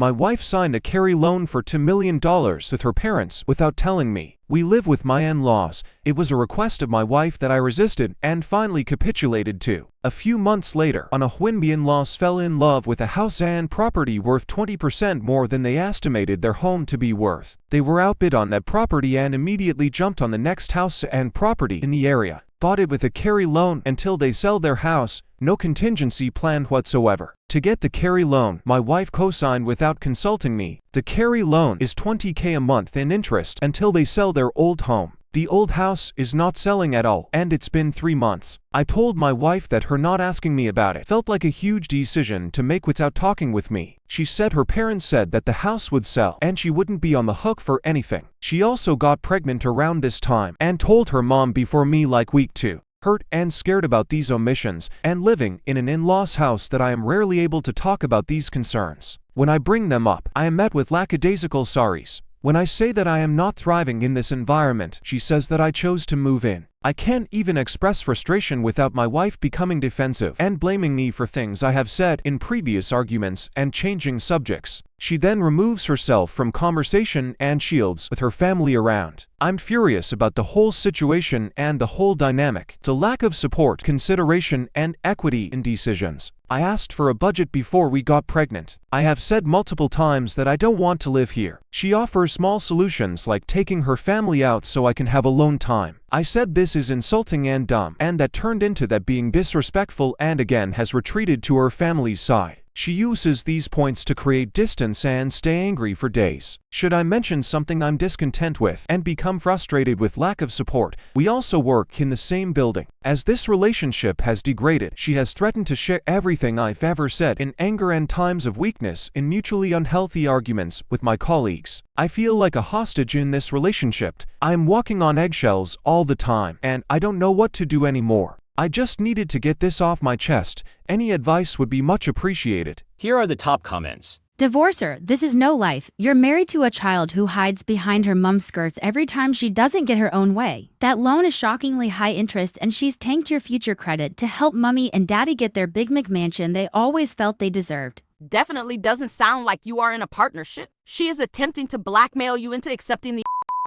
My wife signed a carry loan for $2 million with her parents without telling me. We live with my in-laws. It was a request of my wife that I resisted and finally capitulated to. A few months later, on a whim, the in-laws fell in love with a house and property worth 20% more than they estimated their home to be worth. They were outbid on that property and immediately jumped on the next house and property in the area. Bought it with a carry loan until they sell their house, no contingency plan whatsoever. To get the carry loan, my wife co-signed without consulting me. The carry loan is $20,000 a month in interest until they sell their old home. The old house is not selling at all, and it's been 3 months. I told my wife that her not asking me about it felt like a huge decision to make without talking with me. She said her parents said that the house would sell and she wouldn't be on the hook for anything. She also got pregnant around this time and told her mom before me like week 2. Hurt and scared about these omissions and living in an in-laws house that I am rarely able to talk about these concerns. When I bring them up, I am met with lackadaisical sorries. When I say that I am not thriving in this environment, she says that I chose to move in. I can't even express frustration without my wife becoming defensive and blaming me for things I have said in previous arguments and changing subjects. She then removes herself from conversation and shields with her family around. I'm furious about the whole situation and the whole dynamic. The lack of support, consideration, and equity in decisions. I asked for a budget before we got pregnant. I have said multiple times that I don't want to live here. She offers small solutions like taking her family out so I can have alone time. I said this is insulting and dumb, and that turned into that being disrespectful and again has retreated to her family's side. She uses these points to create distance and stay angry for days. Should I mention something I'm discontent with and become frustrated with lack of support? We also work in the same building. As this relationship has degraded, she has threatened to share everything I've ever said in anger and times of weakness in mutually unhealthy arguments with my colleagues. I feel like a hostage in this relationship. I'm walking on eggshells all the time, and I don't know what to do anymore. I just needed to get this off my chest. Any advice would be much appreciated. Here are the top comments. Divorce her. This is no life. You're married to a child who hides behind her mom's skirts every time she doesn't get her own way. That loan is shockingly high interest and she's tanked your future credit to help mommy and daddy get their big McMansion they always felt they deserved. Definitely doesn't sound like you are in a partnership. She is attempting to blackmail you into accepting the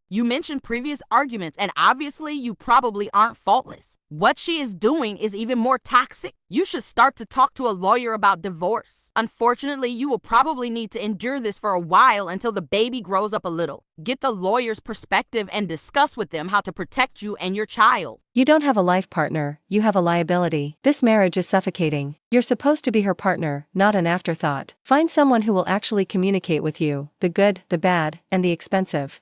You mentioned previous arguments, and obviously you probably aren't faultless. What she is doing is even more toxic. You should start to talk to a lawyer about divorce. Unfortunately, you will probably need to endure this for a while until the baby grows up a little. Get the lawyer's perspective and discuss with them how to protect you and your child. You don't have a life partner, you have a liability. This marriage is suffocating. You're supposed to be her partner, not an afterthought. Find someone who will actually communicate with you, the good, the bad, and the expensive.